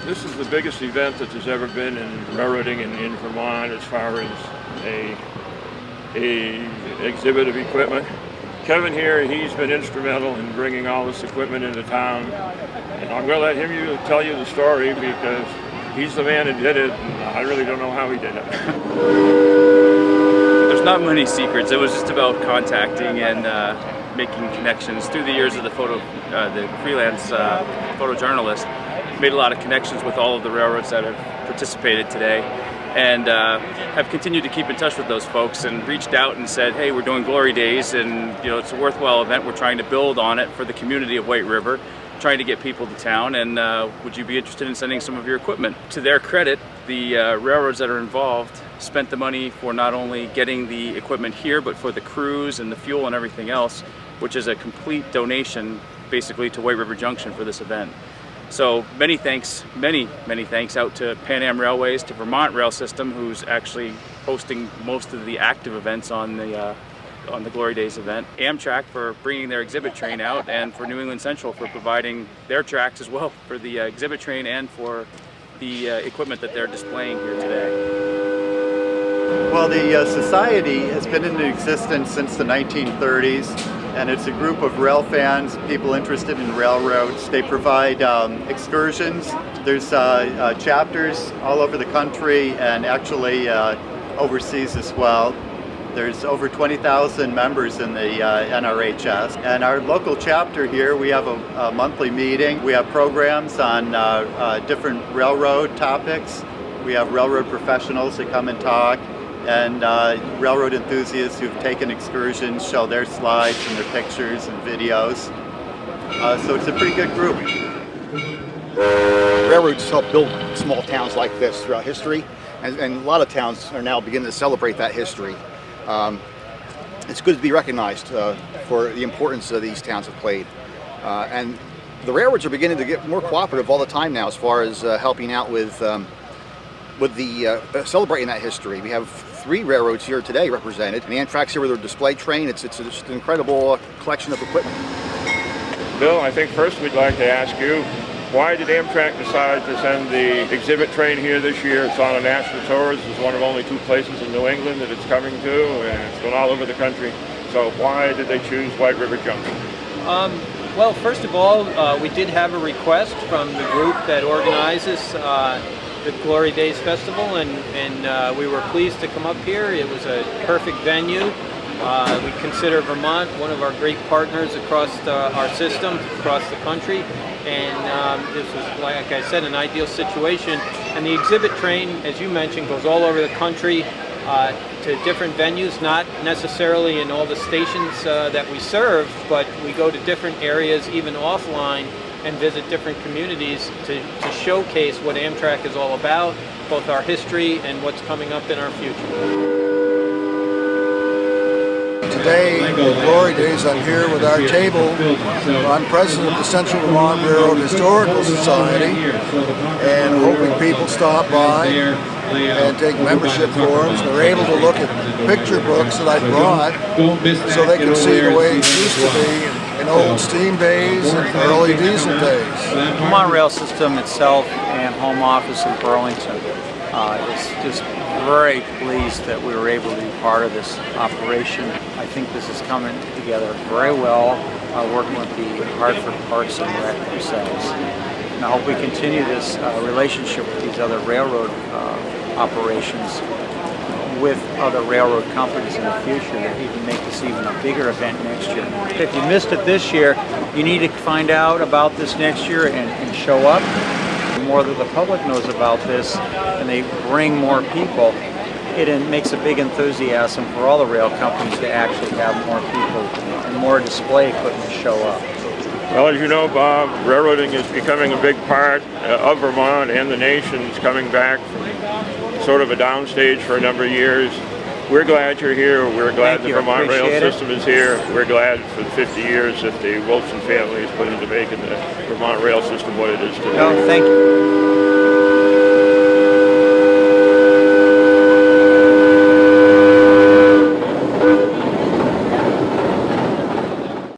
This is the biggest event that there's ever been in railroading in Vermont as far as a exhibit of equipment. Kevin here, he's been instrumental in bringing all this equipment into town. And I'm going to let him tell you the story because he's the man who did it, and I really don't know how he did it. There's not many secrets. It was just about contacting and making connections. Through the years of the freelance photojournalist, made a lot of connections with all of the railroads that have participated today, and have continued to keep in touch with those folks and reached out and said, hey, we're doing Glory Days, and it's a worthwhile event. We're trying to build on it for the community of White River, trying to get people to town, and would you be interested in sending some of your equipment? To their credit, the railroads that are involved spent the money for not only getting the equipment here, but for the crews and the fuel and everything else, which is a complete donation basically to White River Junction for this event. So many thanks out to Pan Am Railways, to Vermont Rail System, who's actually hosting most of the active events on the Glory Days event, Amtrak for bringing their exhibit train out, and for New England Central for providing their tracks as well for the exhibit train and for the equipment that they're displaying here today. Well, the Society has been in existence since the 1930s, and it's a group of rail fans, people interested in railroads. They provide excursions. There's chapters all over the country and actually overseas as well. There's over 20,000 members in the NRHS. And our local chapter here, we have a monthly meeting. We have programs on different railroad topics. We have railroad professionals that come and talk, and railroad enthusiasts who've taken excursions show their slides and their pictures and videos. So it's a pretty good group. Railroads help build small towns like this throughout history, and a lot of towns are now beginning to celebrate that history. It's good to be recognized for the importance that these towns have played. And the railroads are beginning to get more cooperative all the time now as far as helping out with celebrating that history. We have 3 railroads here today represented. And Amtrak's here with their display train. It's just an incredible collection of equipment. Bill, I think first we'd like to ask you, why did Amtrak decide to send the exhibit train here this year? It's on a national tour. This is one of only 2 places in New England that it's coming to, and it's going all over the country. So why did they choose White River Junction? Well, first of all, we did have a request from the group that organizes the Glory Days Festival, and we were pleased to come up here. It was a perfect venue. We consider Vermont one of our great partners across our system, across the country, and this was, like I said, an ideal situation. And the exhibit train, as you mentioned, goes all over the country to different venues, not necessarily in all the stations that we serve, but we go to different areas, even offline, and visit different communities to showcase what Amtrak is all about, both our history and what's coming up in our future. Today, the Glory Days, I'm here with our table. I'm president of the Central Vermont Railroad Historical Society, and hoping people stop by and take membership forms. They're able to look at picture books that I brought so they can see the way it used to be in old steam days and early diesel days. Vermont Rail System itself and home office in Burlington is just very pleased that we were able to be part of this operation. I think this is coming together very well, working with the Hartford Parks and Rec themselves. And I hope we continue this relationship with these other railroad operations with other railroad companies in the future that even make this even a bigger event next year. If you missed it this year, you need to find out about this next year and show up. The more that the public knows about this and they bring more people, it makes a big enthusiasm for all the rail companies to actually have more people and more display equipment show up. Well, as you know, Bob, railroading is becoming a big part of Vermont and the nation. Is coming back from sort of a downstage for a number of years. We're glad you're here. We're glad the Vermont Rail System is here. We're glad for the 50 years that the Wilson family has put into making the Vermont Rail System what it is today. No, thank you.